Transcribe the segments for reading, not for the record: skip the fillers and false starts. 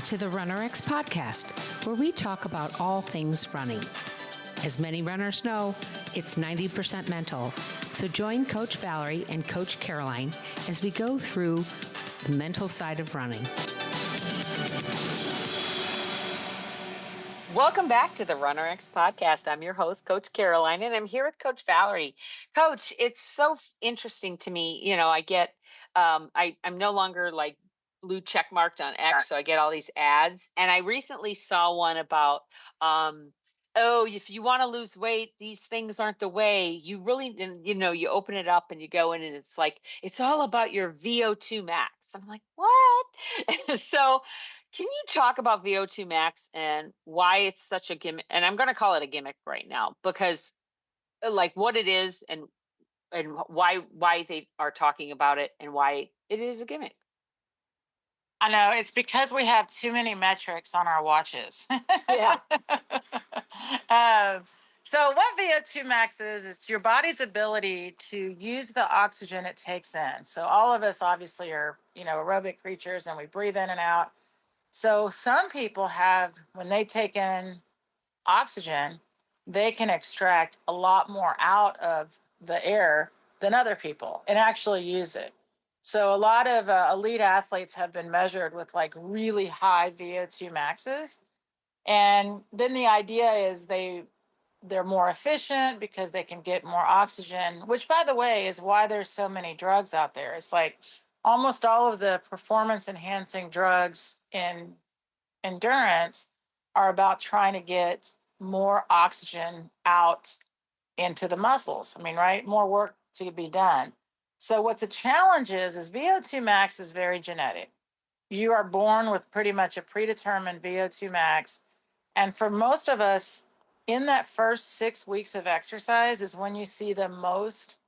to the RunnerX podcast, where we talk about all things running. As many runners know, it's 90% mental. So join Coach Valerie and Coach Caroline as we go through the mental side of running. Welcome back to the RunnerX podcast. I'm your host, Coach Caroline, and I'm here with Coach Valerie. Coach, it's so interesting to me. You know, I get, I'm no longer like blue check marked on X, so I get all these ads. And I recently saw one about, oh, if you want to lose weight, these things aren't the way. You really, and, you know, you open it up and you go in and it's like, it's all about your VO2 max. I'm like, what? So can you talk about VO2 max and why it's such a gimmick? And I'm going to call it a gimmick right now because like what it is and why they are talking about it and why it is a gimmick. I know it's because we have too many metrics on our watches. Yeah. So what VO2 max is, it's your body's ability to use the oxygen it takes in. So all of us obviously are, aerobic creatures and we breathe in and out. So some people have, when they take in oxygen, they can extract a lot more out of the air than other people and actually use it. So a lot of elite athletes have been measured with like really high VO2 maxes. And then the idea is they're more efficient because they can get more oxygen, which by the way is why there's so many drugs out there. It's like almost all of the performance enhancing drugs in endurance are about trying to get more oxygen out into the muscles. I mean, right? More work to be done. So what's a challenge is VO2 max is very genetic. You are born with pretty much a predetermined VO2 max. And for most of us, in that first 6 weeks of exercise is when you see the most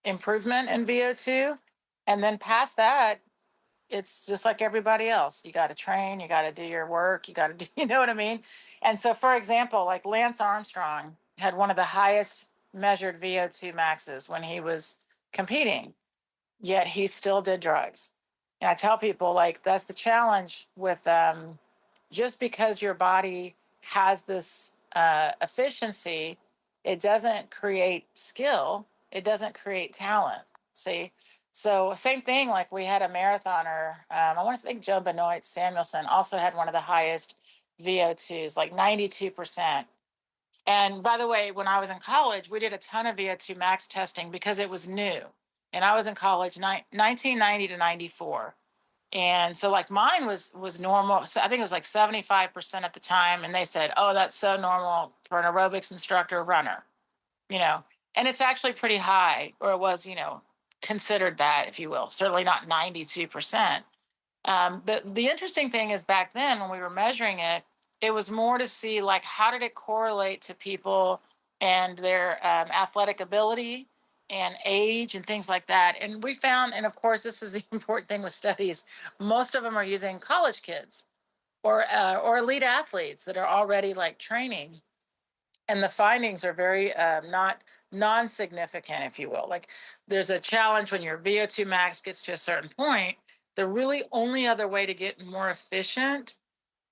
improvement in VO2. And then past that, it's just like everybody else. You got to train, you got to do your work, you got to do, you know what I mean? And so, for example, like Lance Armstrong had one of the highest measured VO2 maxes when he was competing, yet he still did drugs. And I tell people, like, that's the challenge with just because your body has this efficiency, it doesn't create skill, it doesn't create talent. See? So same thing, like we had a marathoner, I want to think Joe Benoit Samuelson also had one of the highest VO2s, like 92%. And by the way, when I was in college, we did a ton of VO2 max testing because it was new. And I was in college 1990 to 94. And so like mine was normal. So I think it was like 75% at the time. And they said, oh, that's so normal for an aerobics instructor runner, you know, and it's actually pretty high, or it was, considered that, if you will, certainly not 92%. But the interesting thing is back then when we were measuring it, it was more to see like, how did it correlate to people and their athletic ability and age and things like that. And we found, and of course, this is the important thing with studies, most of them are using college kids or elite athletes that are already like training. And the findings are very not non-significant, if you will. Like there's a challenge when your VO2 max gets to a certain point. The really only other way to get more efficient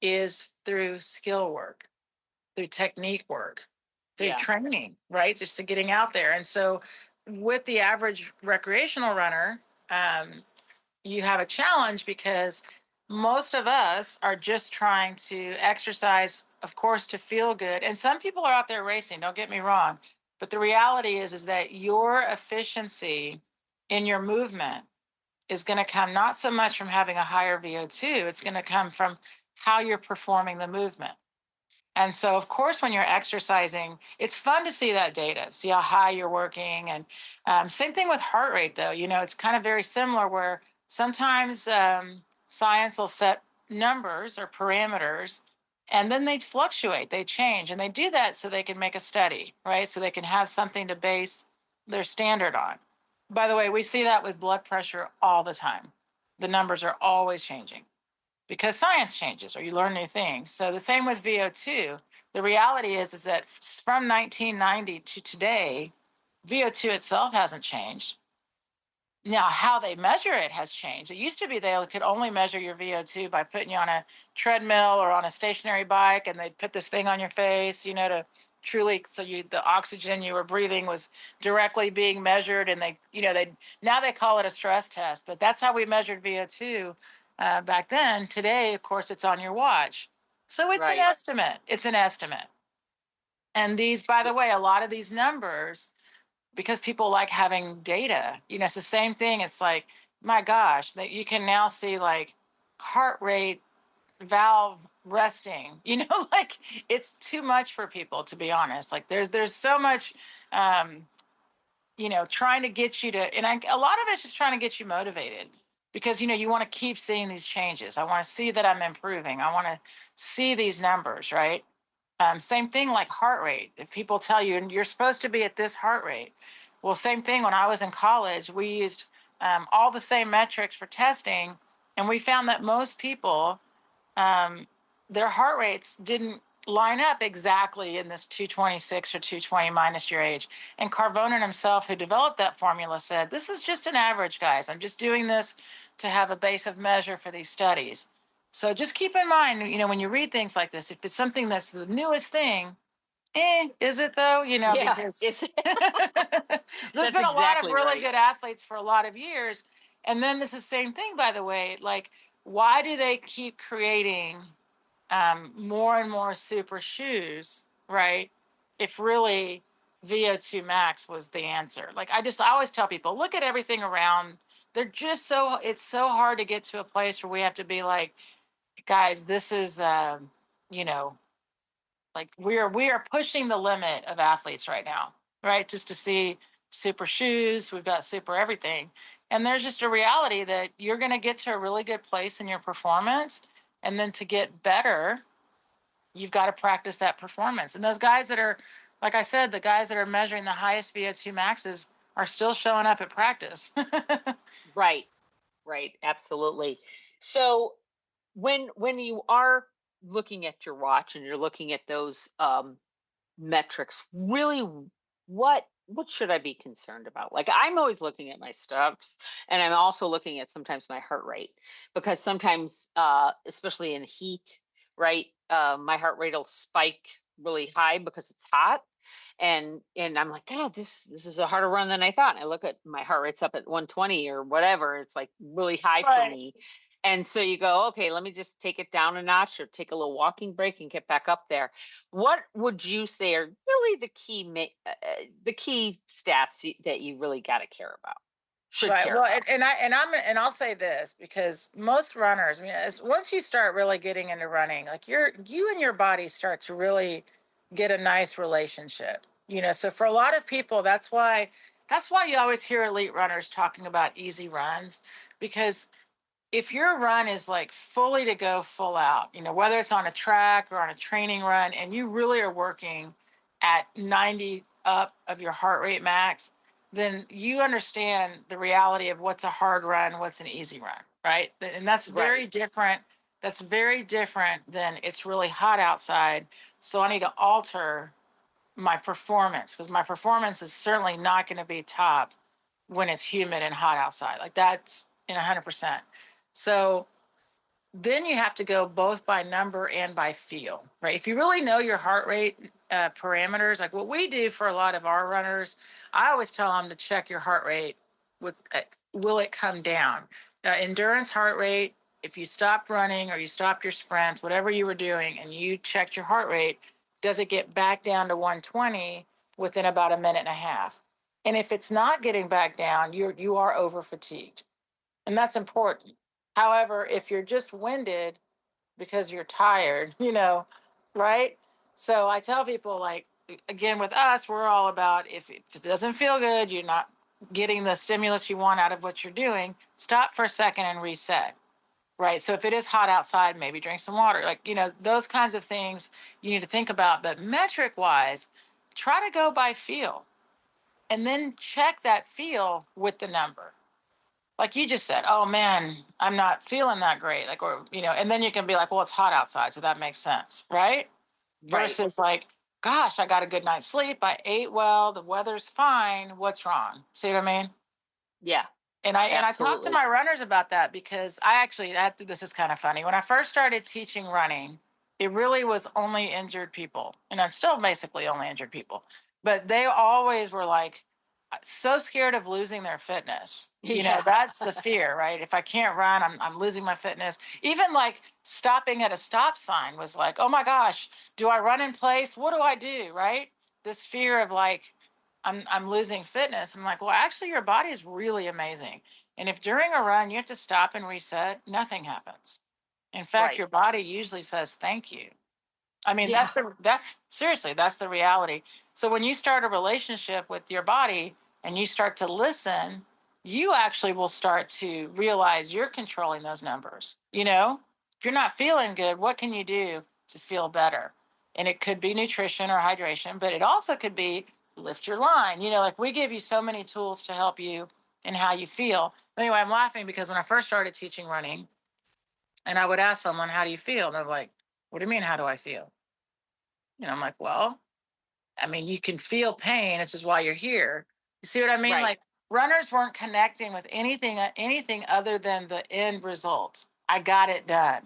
is through skill work, through technique work, through training, right? Just to getting out there. And so with the average recreational runner, you have a challenge because most of us are just trying to exercise, of course, to feel good. And some people are out there racing, don't get me wrong. But the reality is that your efficiency in your movement is going to come not so much from having a higher VO2, it's going to come from how you're performing the movement. And so, of course, when you're exercising, it's fun to see that data, see how high you're working. And same thing with heart rate, though. You know, it's kind of very similar where sometimes science will set numbers or parameters, and then they fluctuate, they change. And they do that so they can make a study, right? So they can have something to base their standard on. By the way, we see that with blood pressure all the time. The numbers are always changing because science changes or you learn new things. So the same with VO2. The reality is that from 1990 to today, VO2 itself hasn't changed. Now, how they measure it has changed. It used to be they could only measure your VO2 by putting you on a treadmill or on a stationary bike, and they'd put this thing on your face, to truly, so the oxygen you were breathing was directly being measured. And now they call it a stress test, but that's how we measured VO2 back then. Today, of course, it's on your watch, so it's an Right. estimate. It's an estimate. And these, by the way, a lot of these numbers, because people like having data. It's the same thing. It's like, my gosh, that you can now see like heart rate, valve resting. Like it's too much for people, to be honest. Like there's so much, um, trying to get you to, and a lot of it's just trying to get you motivated because you want to keep seeing these changes. I want to see that I'm improving. I want to see these numbers, right? Same thing like heart rate. If people tell you you're supposed to be at this heart rate, well, same thing. When I was in college, we used all the same metrics for testing, and we found that most people, um, their heart rates didn't line up exactly in this 226 or 220 minus your age. And Carbonin himself, who developed that formula, said, "This is just an average, guys. I'm just doing this to have a base of measure for these studies." So just keep in mind, when you read things like this, if it's something that's the newest thing, is it though? Yeah, Because it's there's that's been a lot of exactly really right. good athletes for a lot of years. And then this is the same thing, by the way. Like, why do they keep creating more and more super shoes, right? If really VO2 max was the answer. Like, I always tell people, look at everything around. It's so hard to get to a place where we have to be like, guys, this is, you know, like we are pushing the limit of athletes right now, right? Just to see super shoes, we've got super everything. And there's just a reality that you're going to get to a really good place in your performance. And then to get better, you've got to practice that performance. And those guys that are, like I said, the guys that are measuring the highest VO2 maxes are still showing up at practice. Right. Right. Absolutely. So when you are looking at your watch and you're looking at those metrics, really what should I be concerned about? Like I'm always looking at my steps and I'm also looking at sometimes my heart rate because sometimes especially in heat, right? My heart rate will spike really high because it's hot. And I'm like, God, this is a harder run than I thought. And I look at my heart rate's up at 120 or whatever. It's like really high for Right. me. And so you go, okay, let me just take it down a notch or take a little walking break and get back up there. What would you say are really the key stats that you really got to care about? Should Right. care Well, about? and I'll say this because most runners, I mean, once you start really getting into running, like you and your body start to really get a nice relationship. So for a lot of people, that's why you always hear elite runners talking about easy runs, because if your run is like fully to go full out, whether it's on a track or on a training run, and you really are working at 90 up of your heart rate max, then you understand the reality of what's a hard run, what's an easy run, right? And that's very Right. different. That's very different than it's really hot outside. So I need to alter my performance because my performance is certainly not going to be top when it's humid and hot outside. Like that's in 100%. So then you have to go both by number and by feel, right? If you really know your heart rate parameters, like what we do for a lot of our runners, I always tell them to check your heart rate with will it come down? Endurance heart rate, if you stopped running or you stopped your sprints, whatever you were doing, and you checked your heart rate, does it get back down to 120 within about a minute and a half? And if it's not getting back down, you are over fatigued, and that's important. However, if you're just winded because you're tired, right? So I tell people, like, again, with us, we're all about if it doesn't feel good, you're not getting the stimulus you want out of what you're doing, stop for a second and reset, right? So if it is hot outside, maybe drink some water, like, those kinds of things you need to think about. But metric wise, try to go by feel and then check that feel with the number, like you just said, oh man, I'm not feeling that great. Like, and then you can be like, well, it's hot outside. So that makes sense. Right. Right. Versus like, gosh, I got a good night's sleep. I ate well. The weather's fine. What's wrong? See what I mean? Yeah. And I talk to Absolutely. my runners about that because this is kind of funny. When I first started teaching running, it really was only injured people, and it's still basically only injured people. But they always were like so scared of losing their fitness. Yeah. That's the fear, right? If I can't run, I'm losing my fitness. Even like stopping at a stop sign was like, oh my gosh, do I run in place? What do I do? Right? This fear of like, I'm losing fitness. I'm like, well, actually, your body is really amazing. And if during a run you have to stop and reset, nothing happens. In fact, Right. your body usually says thank you. I mean, Yeah. that's seriously, that's the reality. So when you start a relationship with your body and you start to listen, you actually will start to realize you're controlling those numbers. If you're not feeling good, what can you do to feel better? And it could be nutrition or hydration, but it also could be lift your line. Like we give you so many tools to help you in how you feel. Anyway, I'm laughing because when I first started teaching running and I would ask someone, how do you feel? And they're like, what do you mean, how do I feel? I'm like, well, I mean, you can feel pain, which is why you're here. You see what I mean? Right. Like runners weren't connecting with anything other than the end result. I got it done.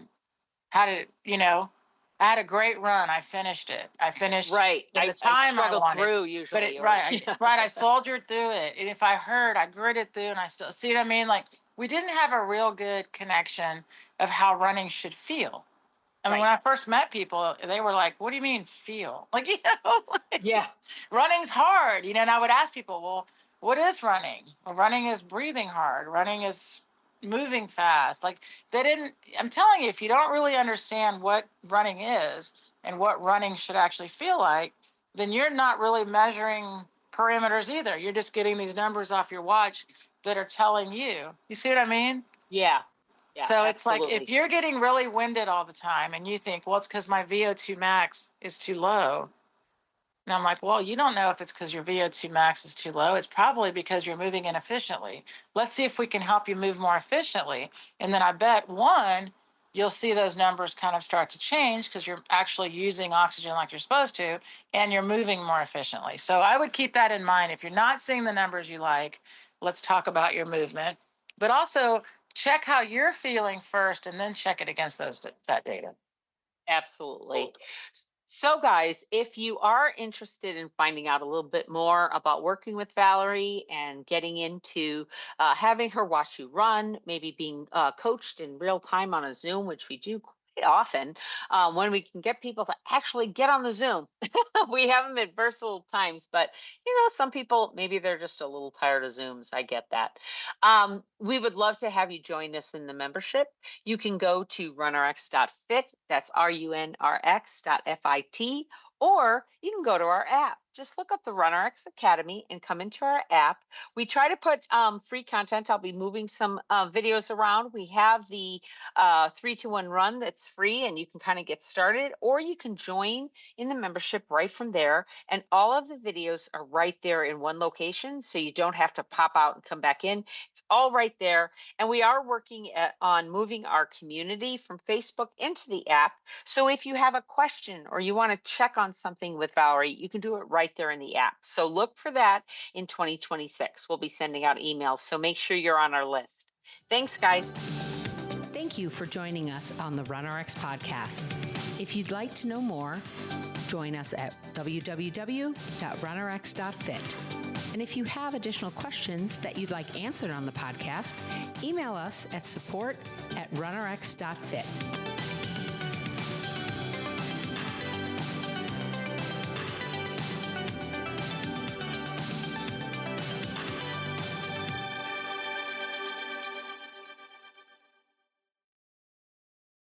How did I had a great run. I finished it. I finished Right. in the I time I struggled wanted. through But it usually, or right, yeah. I soldiered through it. And if I hurt, I gritted through and I still see what I mean? Like we didn't have a real good connection of how running should feel. I mean, Right. when I first met people, they were like, "What do you mean feel?" Like, like, Yeah. running's hard, And I would ask people, "Well, what is running?" Well, running is breathing hard. Running is moving fast. Like they didn't. I'm telling you, if you don't really understand what running is and what running should actually feel like, then you're not really measuring parameters either. You're just getting these numbers off your watch that are telling you. You see what I mean? Yeah. Yeah, So it's like if absolutely. you're getting really winded all the time and you think, well, it's because my VO2 max is too low. And I'm like, well, you don't know if it's because your VO2 max is too low. It's probably because you're moving inefficiently. Let's see if we can help you move more efficiently. And then I bet one, you'll see those numbers kind of start to change because you're actually using oxygen like you're supposed to and you're moving more efficiently. So I would keep that in mind. If you're not seeing the numbers you like, let's talk about your movement. But also check how you're feeling first and then check it against that data. Absolutely. So, guys, if you are interested in finding out a little bit more about working with Valerie and getting into having her watch you run, maybe being coached in real time on a Zoom, which we do quite often, when we can get people to actually get on the Zoom. We have them at versatile times, but some people maybe they're just a little tired of Zooms. I get that. We would love to have you join us in the membership. You can go to runrx.fit, that's runrx.fit, or you can go to our app. Just look up the RunRx Academy and come into our app. We try to put free content. I'll be moving some videos around. We have the 3-2-1 run that's free, and you can kind of get started, or you can join in the membership right from there. And all of the videos are right there in one location, so you don't have to pop out and come back in. It's all right there. And we are working on moving our community from Facebook into the app. So if you have a question or you want to check on something with Valerie, you can do it right there in the app. So look for that in 2026. We'll be sending out emails. So make sure you're on our list. Thanks, guys. Thank you for joining us on the RunRx podcast. If you'd like to know more, join us at www.runrx.fit. And if you have additional questions that you'd like answered on the podcast, email us at support@runrx.fit.